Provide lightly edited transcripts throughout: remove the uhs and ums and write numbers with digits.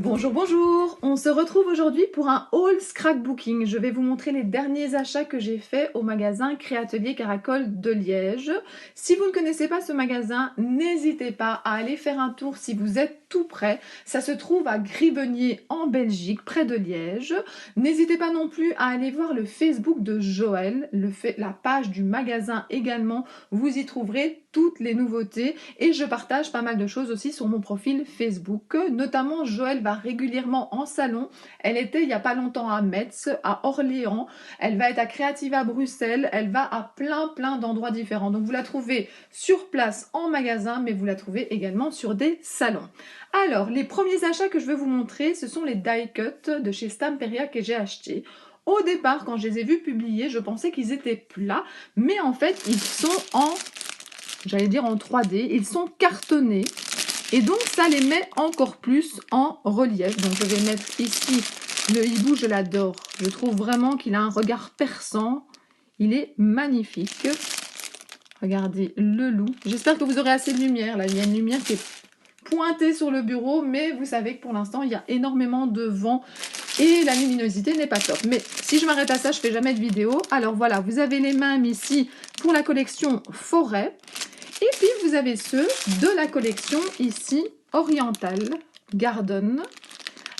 Bonjour, bonjour! On se retrouve aujourd'hui pour un haul scrapbooking. Je vais vous montrer les derniers achats que j'ai faits au magasin Créatelier Caracol de Liège. Si vous ne connaissez pas ce magasin, n'hésitez pas à aller faire un tour si vous êtes tout près. Ça se trouve à Gribenier en Belgique, près de Liège. N'hésitez pas non plus à aller voir le Facebook de Joël, la page du magasin également. Vous y trouverez toutes les nouveautés et je partage pas mal de choses aussi sur mon profil Facebook. Notamment, Joël va régulièrement en salon. Elle était il n'y a pas longtemps à Metz, à Orléans. Elle va être à Creative à Bruxelles. Elle va à plein d'endroits différents. Donc vous la trouvez sur place en magasin, mais vous la trouvez également sur des salons. Alors, les premiers achats que je vais vous montrer, ce sont les die cut de chez Stamperia que j'ai achetés. Au départ, quand je les ai vus publier, je pensais qu'ils étaient plats, mais en fait, ils sont j'allais dire en 3D, ils sont cartonnés et donc ça les met encore plus en relief. Donc je vais mettre ici le hibou, je l'adore. Je trouve vraiment qu'il a un regard perçant, il est magnifique. Regardez le loup. J'espère que vous aurez assez de lumière, là il y a une lumière qui est pointée sur le bureau, mais vous savez que pour l'instant il y a énormément de vent et la luminosité n'est pas top. Mais si je m'arrête à ça, je fais jamais de vidéo. Alors voilà, vous avez les mêmes ici pour la collection Forêt. Et puis vous avez ceux de la collection ici, Oriental Garden.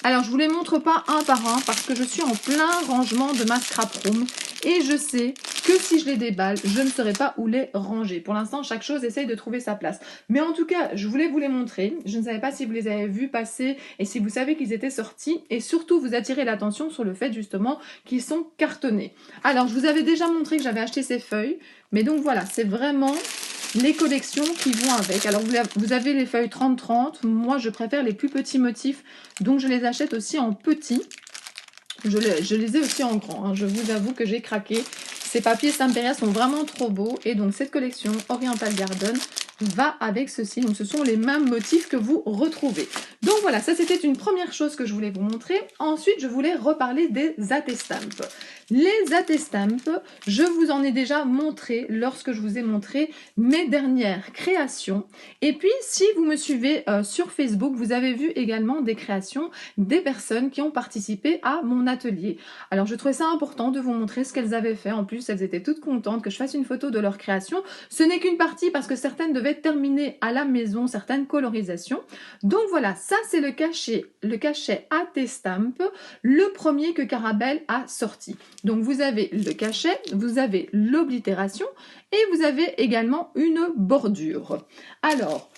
Alors je vous les montre pas un par un parce que je suis en plein rangement de ma scrap room. Et je sais que si je les déballe, je ne saurais pas où les ranger. Pour l'instant, chaque chose essaye de trouver sa place. Mais en tout cas, je voulais vous les montrer. Je ne savais pas si vous les avez vus passer et si vous savez qu'ils étaient sortis. Et surtout, vous attirer l'attention sur le fait justement qu'ils sont cartonnés. Alors, je vous avais déjà montré que j'avais acheté ces feuilles. Mais donc voilà, c'est vraiment les collections qui vont avec. Alors vous avez les feuilles 30-30, moi je préfère les plus petits motifs, donc je les achète aussi en petits. Je les ai aussi en grand, hein. Je vous avoue que j'ai craqué. Ces papiers Stamperia sont vraiment trop beaux et donc cette collection Oriental Garden va avec ceci. Donc ce sont les mêmes motifs que vous retrouvez. Donc voilà, ça c'était une première chose que je voulais vous montrer. Ensuite, je voulais reparler des attestamps. Les attestamps, je vous en ai déjà montré lorsque je vous ai montré mes dernières créations. Et puis, si vous me suivez sur Facebook, vous avez vu également des créations des personnes qui ont participé à mon atelier. Alors, je trouvais ça important de vous montrer ce qu'elles avaient fait. En plus, elles étaient toutes contentes que je fasse une photo de leur création. Ce n'est qu'une partie parce que certaines devaient terminer à la maison, certaines colorisations. Donc voilà, ça c'est le cachet Attestamp, le premier que Carabelle a sorti. Donc vous avez le cachet, vous avez l'oblitération et vous avez également une bordure. Alors,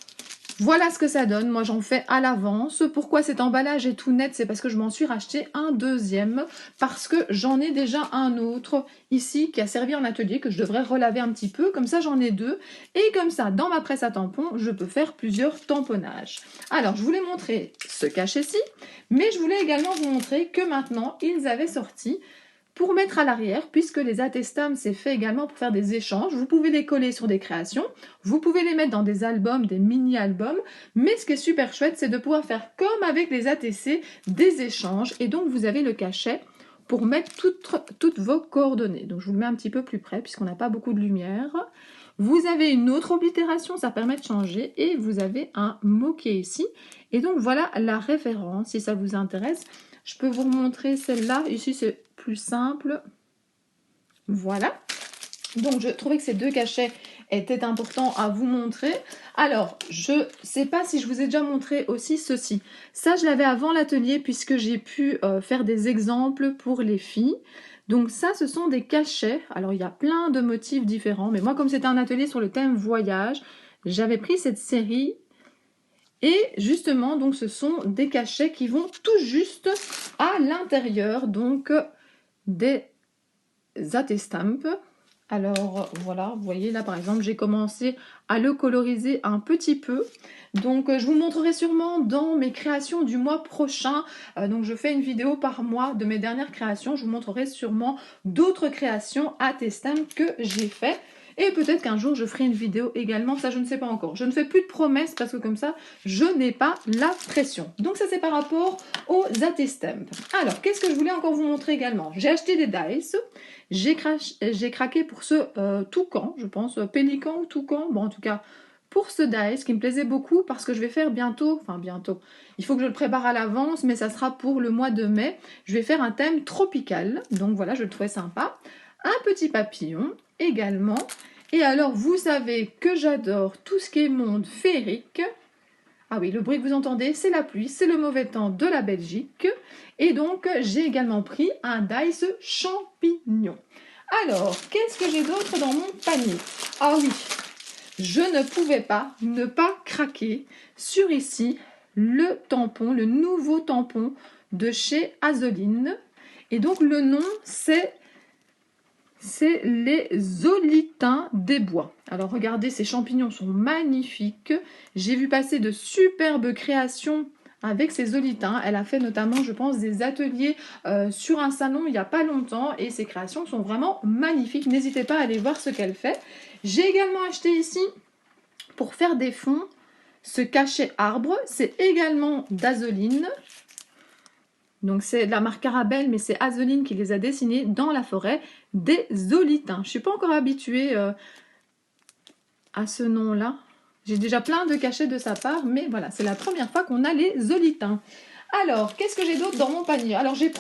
voilà ce que ça donne. Moi, j'en fais à l'avance. Pourquoi cet emballage est tout net? C'est parce que je m'en suis racheté un deuxième, parce que j'en ai déjà un autre ici qui a servi en atelier, que je devrais relaver un petit peu. Comme ça, j'en ai deux. Et comme ça, dans ma presse à tampons, je peux faire plusieurs tamponnages. Alors, je voulais montrer ce cachet-ci, mais je voulais également vous montrer que maintenant, ils avaient sorti pour mettre à l'arrière, puisque les attestamps, c'est fait également pour faire des échanges. Vous pouvez les coller sur des créations, vous pouvez les mettre dans des albums, des mini-albums, mais ce qui est super chouette, c'est de pouvoir faire comme avec les ATC, des échanges, et donc vous avez le cachet pour mettre toutes vos coordonnées. Donc je vous le mets un petit peu plus près, puisqu'on n'a pas beaucoup de lumière. Vous avez une autre oblitération, ça permet de changer, et vous avez un moquet ici. Et donc voilà la référence, si ça vous intéresse. Je peux vous montrer celle-là, ici c'est plus simple. Voilà. Donc je trouvais que ces deux cachets étaient importants à vous montrer. Alors, je ne sais pas si je vous ai déjà montré aussi ceci. Ça, je l'avais avant l'atelier puisque j'ai pu faire des exemples pour les filles. Donc ça, ce sont des cachets. Alors, il y a plein de motifs différents. Mais moi, comme c'était un atelier sur le thème voyage, j'avais pris cette série. Et justement, donc, ce sont des cachets qui vont tout juste à l'intérieur, donc, des attestamps. Alors, voilà, vous voyez, là, par exemple, j'ai commencé à le coloriser un petit peu. Donc, je vous montrerai sûrement dans mes créations du mois prochain. Donc, je fais une vidéo par mois de mes dernières créations. Je vous montrerai sûrement d'autres créations attestamps que j'ai fait. Et peut-être qu'un jour, je ferai une vidéo également, ça je ne sais pas encore. Je ne fais plus de promesses parce que comme ça, je n'ai pas la pression. Donc ça, c'est par rapport aux attestamps. Alors, qu'est-ce que je voulais encore vous montrer également? J'ai acheté des dice. J'ai craqué pour ce toucan, je pense, pélican ou toucan. Bon, en tout cas, pour ce dies qui me plaisait beaucoup parce que je vais faire bientôt, il faut que je le prépare à l'avance, mais ça sera pour le mois de mai. Je vais faire un thème tropical, donc voilà, je le trouvais sympa. Un petit papillon également. Et alors, vous savez que j'adore tout ce qui est monde féerique. Ah oui, le bruit que vous entendez, c'est la pluie, c'est le mauvais temps de la Belgique. Et donc, j'ai également pris un dice champignon. Alors, qu'est-ce que j'ai d'autre dans mon panier? Ah oui, je ne pouvais pas ne pas craquer sur ici le tampon, le nouveau tampon de chez Azoline. Et donc, le nom, c'est les Zolitins des bois. Alors regardez, ces champignons sont magnifiques. J'ai vu passer de superbes créations avec ces zolitins. Elle a fait notamment, je pense, des ateliers sur un salon il n'y a pas longtemps et ces créations sont vraiment magnifiques. N'hésitez pas à aller voir ce qu'elle fait. J'ai également acheté ici, pour faire des fonds, ce cachet arbre. C'est également d'Azoline. Donc c'est de la marque Carabelle, mais c'est Azoline qui les a dessinés dans la forêt des Zolitins. Je ne suis pas encore habituée à ce nom-là. J'ai déjà plein de cachets de sa part, mais voilà, c'est la première fois qu'on a les Zolitins. Alors, qu'est-ce que j'ai d'autre dans mon panier? Alors, j'ai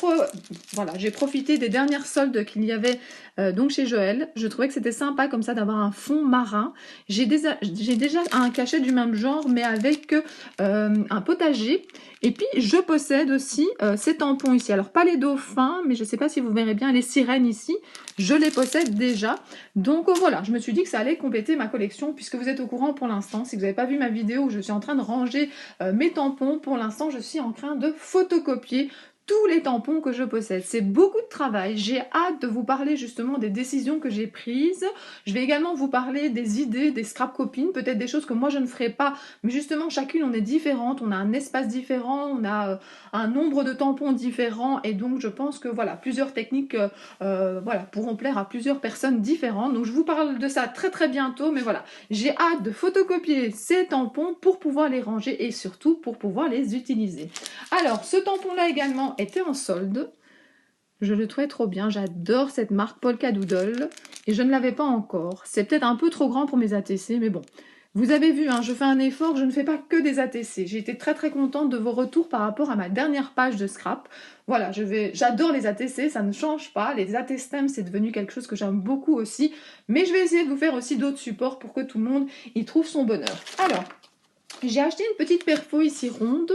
profité des dernières soldes qu'il y avait donc chez Joël. Je trouvais que c'était sympa comme ça d'avoir un fond marin. J'ai déjà un cachet du même genre, mais avec un potager. Et puis, je possède aussi ces tampons ici. Alors, pas les dauphins, mais je ne sais pas si vous verrez bien les sirènes ici. Je les possède déjà. Donc, voilà, je me suis dit que ça allait compléter ma collection, puisque vous êtes au courant pour l'instant. Si vous n'avez pas vu ma vidéo où je suis en train de ranger mes tampons, pour l'instant, je suis en train de photocopier tous les tampons que je possède. C'est beaucoup de travail. J'ai hâte de vous parler justement des décisions que j'ai prises. Je vais également vous parler des idées, des scrap copines, peut-être des choses que moi je ne ferai pas, mais justement chacune on est différente, on a un espace différent, on a un nombre de tampons différents, et donc je pense que voilà, plusieurs techniques voilà, pourront plaire à plusieurs personnes différentes. Donc je vous parle de ça très très bientôt, mais voilà, j'ai hâte de photocopier ces tampons pour pouvoir les ranger et surtout pour pouvoir les utiliser. Alors, ce tampon-là également était en solde. Je le trouvais trop bien. J'adore cette marque Polka Doodle et je ne l'avais pas encore. C'est peut-être un peu trop grand pour mes ATC, mais bon. Vous avez vu, hein, je fais un effort, je ne fais pas que des ATC. J'ai été très très contente de vos retours par rapport à ma dernière page de scrap. Voilà, j'adore les ATC, ça ne change pas. Les AT Stems, c'est devenu quelque chose que j'aime beaucoup aussi. Mais je vais essayer de vous faire aussi d'autres supports pour que tout le monde y trouve son bonheur. Alors, j'ai acheté une petite perfo ici ronde.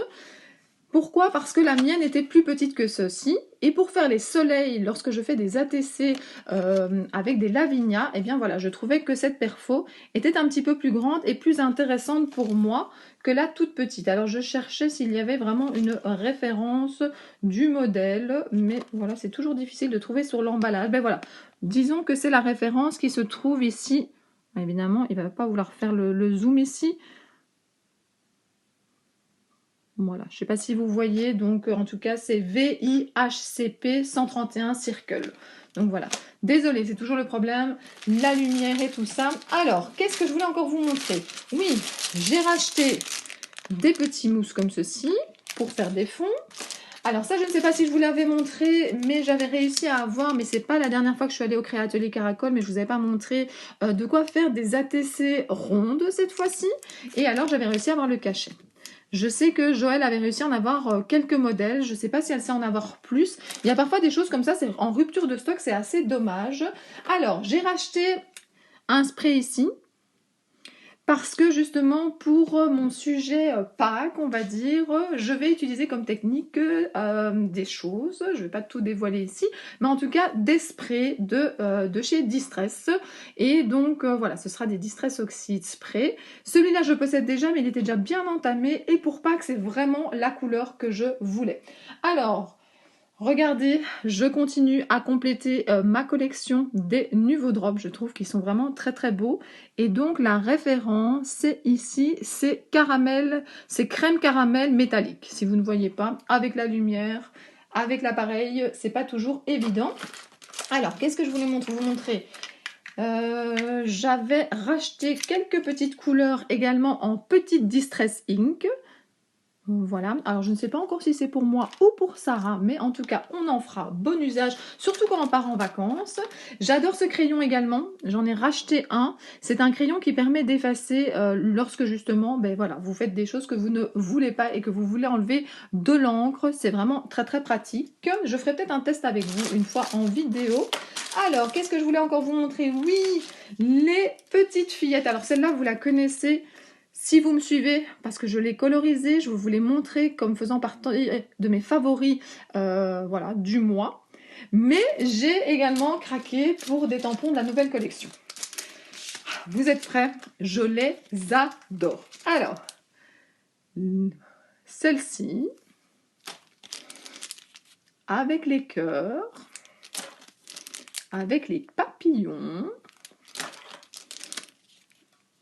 Pourquoi? Parce que la mienne était plus petite que ceci. Et pour faire les soleils, lorsque je fais des ATC avec des Lavinia, eh bien voilà, je trouvais que cette perfo était un petit peu plus grande et plus intéressante pour moi que la toute petite. Alors je cherchais s'il y avait vraiment une référence du modèle, mais voilà, c'est toujours difficile de trouver sur l'emballage. Ben voilà, disons que c'est la référence qui se trouve ici. Évidemment, il ne va pas vouloir faire le zoom ici. Voilà, je ne sais pas si vous voyez, donc en tout cas c'est VIHCP 131 Circle. Donc voilà, désolée, c'est toujours le problème, la lumière et tout ça. Alors, qu'est-ce que je voulais encore vous montrer? Oui, j'ai racheté des petits mousses comme ceci pour faire des fonds. Alors ça, je ne sais pas si je vous l'avais montré, mais j'avais réussi à avoir, mais c'est pas la dernière fois que je suis allée au Créatelier Caracol, mais je vous avais pas montré de quoi faire des ATC rondes cette fois-ci. Et alors, j'avais réussi à avoir le cachet. Je sais que Joël avait réussi à en avoir quelques modèles. Je ne sais pas si elle sait en avoir plus. Il y a parfois des choses comme ça, c'est en rupture de stock, c'est assez dommage. Alors, j'ai racheté un spray ici. Parce que justement, pour mon sujet Pâques, on va dire, je vais utiliser comme technique des choses. Je ne vais pas tout dévoiler ici, mais en tout cas des sprays de chez Distress. Et donc voilà, ce sera des Distress Oxide Spray. Celui-là, je possède déjà, mais il était déjà bien entamé. Et pour Pâques, c'est vraiment la couleur que je voulais. Alors, regardez, je continue à compléter ma collection des nouveaux drops. Je trouve qu'ils sont vraiment très très beaux. Et donc la référence, c'est ici, c'est caramel, c'est crème caramel métallique. Si vous ne voyez pas, avec la lumière, avec l'appareil, c'est pas toujours évident. Alors, qu'est-ce que je voulais vous montrer? J'avais racheté quelques petites couleurs également en petite Distress Ink. Voilà, alors je ne sais pas encore si c'est pour moi ou pour Sarah, mais en tout cas, on en fera bon usage, surtout quand on part en vacances. J'adore ce crayon également, j'en ai racheté un. C'est un crayon qui permet d'effacer lorsque justement, ben voilà, vous faites des choses que vous ne voulez pas et que vous voulez enlever de l'encre. C'est vraiment très très pratique. Je ferai peut-être un test avec vous une fois en vidéo. Alors, qu'est-ce que je voulais encore vous montrer? Oui, les petites fillettes. Alors celle-là, vous la connaissez. Si vous me suivez, parce que je l'ai colorisé, je vous l'ai montré comme faisant partie de mes favoris voilà, du mois. Mais j'ai également craqué pour des tampons de la nouvelle collection. Vous êtes prêts? Je les adore. Alors, celle-ci, avec les cœurs, avec les papillons,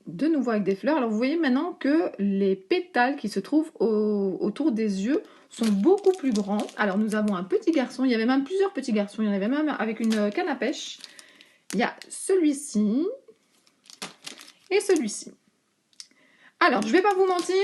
de nouveau avec des fleurs. Alors vous voyez maintenant que les pétales qui se trouvent autour des yeux sont beaucoup plus grands. Alors nous avons un petit garçon, il y avait même plusieurs petits garçons, il y en avait même avec une canne à pêche. Il y a celui-ci et celui-ci. Alors je ne vais pas vous mentir,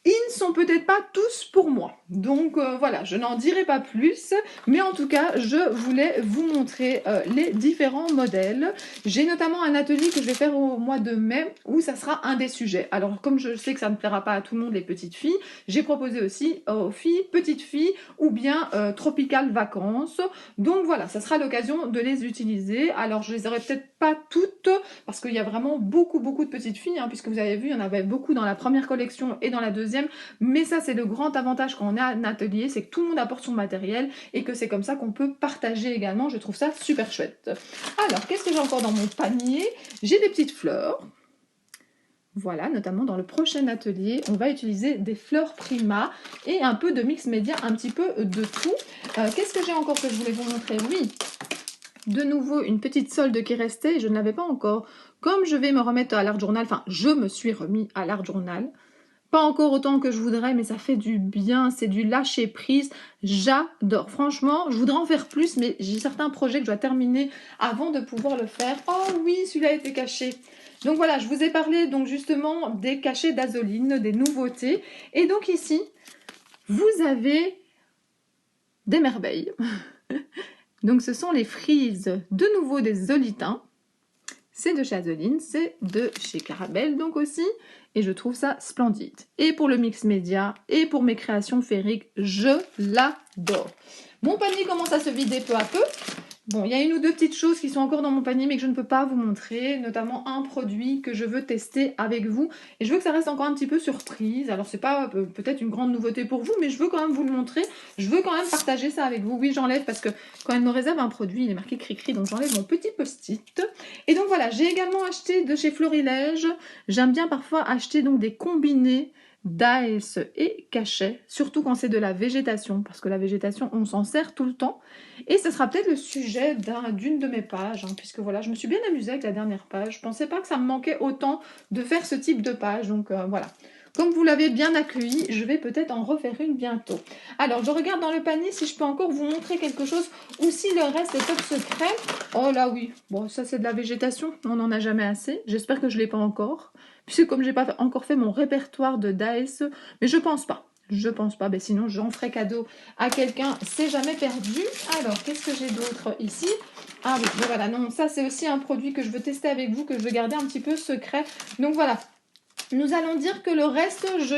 ils ne sont peut-être pas tous pour moi. Donc voilà, je n'en dirai pas plus. Mais en tout cas, je voulais vous montrer les différents modèles. J'ai notamment un atelier que je vais faire au mois de mai où ça sera un des sujets. Alors comme je sais que ça ne plaira pas à tout le monde les petites filles, j'ai proposé aussi aux filles, petites filles ou bien tropical vacances. Donc voilà, ça sera l'occasion de les utiliser. Alors je les aurai peut-être pas toutes parce qu'il y a vraiment beaucoup de petites filles, hein, puisque vous avez vu, il y en avait beaucoup dans la première collection et dans la deuxième. Mais ça, c'est le grand avantage quand on est un atelier, c'est que tout le monde apporte son matériel et que c'est comme ça qu'on peut partager également. Je trouve ça super chouette. Alors, qu'est-ce que j'ai encore dans mon panier? J'ai des petites fleurs. Voilà, notamment dans le prochain atelier, on va utiliser des fleurs Prima et un peu de mix média, un petit peu de tout. Qu'est-ce que j'ai encore que je voulais vous montrer? Oui, de nouveau une petite solde qui restait, je ne l'avais pas encore. Comme je vais me remettre à l'art journal, enfin, je me suis remis à l'art journal. Pas encore autant que je voudrais, mais ça fait du bien, c'est du lâcher prise. J'adore. Franchement, je voudrais en faire plus, mais j'ai certains projets que je dois terminer avant de pouvoir le faire. Oh oui, celui-là a été caché. Donc voilà, je vous ai parlé donc justement des cachets d'Azoline, des nouveautés. Et donc ici, vous avez des merveilles. Donc ce sont les frises, de nouveau des Zolitins. C'est de chez Azoline, c'est de chez Carabelle donc aussi, et je trouve ça splendide. Et pour le mix média, et pour mes créations féeriques, je l'adore. Mon panier commence à se vider peu à peu. Bon, il y a une ou deux petites choses qui sont encore dans mon panier mais que je ne peux pas vous montrer, notamment un produit que je veux tester avec vous. Et je veux que ça reste encore un petit peu surprise. Alors c'est pas peut-être une grande nouveauté pour vous, mais je veux quand même vous le montrer. Je veux quand même partager ça avec vous. Oui, j'enlève parce que quand elle me réserve un produit, il est marqué cri-cri, donc j'enlève mon petit post-it. Et donc voilà, j'ai également acheté de chez Florilège. J'aime bien parfois acheter donc des combinés d'AS et cachet, surtout quand c'est de la végétation, parce que la végétation, on s'en sert tout le temps. Et ce sera peut-être le sujet d'une de mes pages, hein, puisque voilà, je me suis bien amusée avec la dernière page. Je pensais pas que ça me manquait autant de faire ce type de page, donc voilà. Comme vous l'avez bien accueilli, je vais peut-être en refaire une bientôt. Alors, je regarde dans le panier si je peux encore vous montrer quelque chose, ou si le reste est top secret. Oh là oui, bon, ça c'est de la végétation, on n'en a jamais assez. J'espère que je ne l'ai pas encore, puisque comme je n'ai pas encore fait mon répertoire de DAES, mais je pense pas. Je pense pas, mais sinon j'en ferai cadeau à quelqu'un, c'est jamais perdu. Alors, qu'est-ce que j'ai d'autre ici? Ah oui, ben voilà, non, ça c'est aussi un produit que je veux tester avec vous, que je veux garder un petit peu secret. Donc voilà, nous allons dire que le reste, je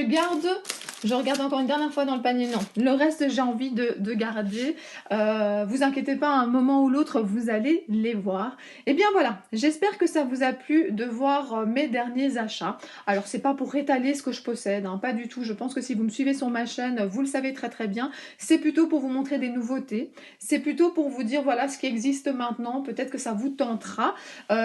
regarde encore une dernière fois dans le panier, non. Le reste, j'ai envie de garder. Vous inquiétez pas, à un moment ou l'autre, vous allez les voir. Et bien voilà, j'espère que ça vous a plu de voir mes derniers achats. Alors, c'est pas pour étaler ce que je possède, hein, pas du tout. Je pense que si vous me suivez sur ma chaîne, vous le savez très très bien. C'est plutôt pour vous montrer des nouveautés. C'est plutôt pour vous dire, voilà, ce qui existe maintenant. Peut-être que ça vous tentera.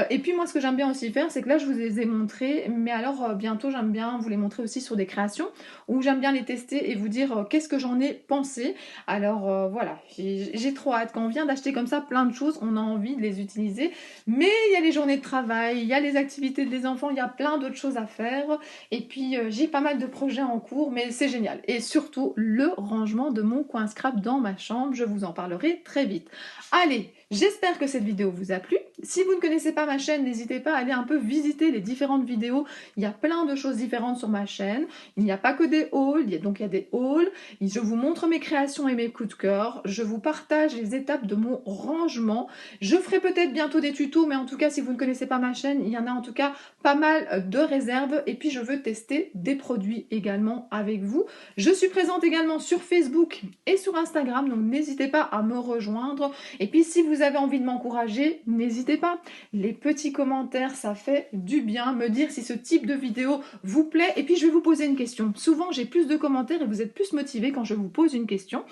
Et puis moi, ce que j'aime bien aussi faire, c'est que là, je vous les ai montrés. Mais alors, bientôt, j'aime bien vous les montrer aussi sur des créations où j'aime bien les tester et vous dire qu'est-ce que j'en ai pensé. Alors voilà, j'ai trop hâte. Quand on vient d'acheter comme ça plein de choses, on a envie de les utiliser. Mais il y a les journées de travail, il y a les activités des enfants, il y a plein d'autres choses à faire. Et puis j'ai pas mal de projets en cours, mais c'est génial. Et surtout, le rangement de mon coin scrap dans ma chambre, je vous en parlerai très vite. Allez, J'espère que cette vidéo vous a plu. Si vous ne connaissez pas ma chaîne, n'hésitez pas à aller un peu visiter les différentes vidéos. Il y a plein de choses différentes sur ma chaîne. Il n'y a pas que des hauls, donc il y a des hauls. Je vous montre mes créations et mes coups de cœur. Je vous partage les étapes de mon rangement. Je ferai peut-être bientôt des tutos, mais en tout cas, si vous ne connaissez pas ma chaîne, il y en a en tout cas pas mal de réserves. Et puis, je veux tester des produits également avec vous. Je suis présente également sur Facebook et sur Instagram, donc n'hésitez pas à me rejoindre. Et puis, si vous avez envie de m'encourager, n'hésitez pas. Les petits commentaires, ça fait du bien. Me dire si ce type de vidéo vous plaît. Et puis, je vais vous poser une question. Souvent, j'ai plus de commentaires et vous êtes plus motivés quand je vous pose une question.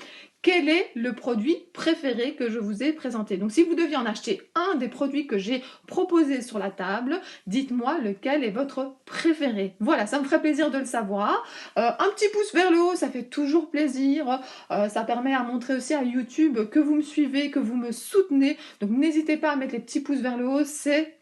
Quel est le produit préféré que je vous ai présenté? Donc, si vous deviez en acheter un des produits que j'ai proposés sur la table, dites-moi lequel est votre préféré. Voilà, ça me ferait plaisir de le savoir. Un petit pouce vers le haut, ça fait toujours plaisir. Ça permet à montrer aussi à YouTube que vous me suivez, que vous me soutenez. Donc, n'hésitez pas à mettre les petits pouces vers le haut, c'est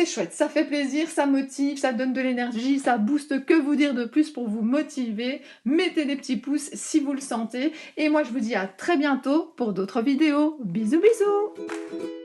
chouette, ça fait plaisir, ça motive, ça donne de l'énergie, ça booste, que vous dire de plus pour vous motiver. Mettez des petits pouces si vous le sentez. Et moi, je vous dis à très bientôt pour d'autres vidéos. Bisous, bisous!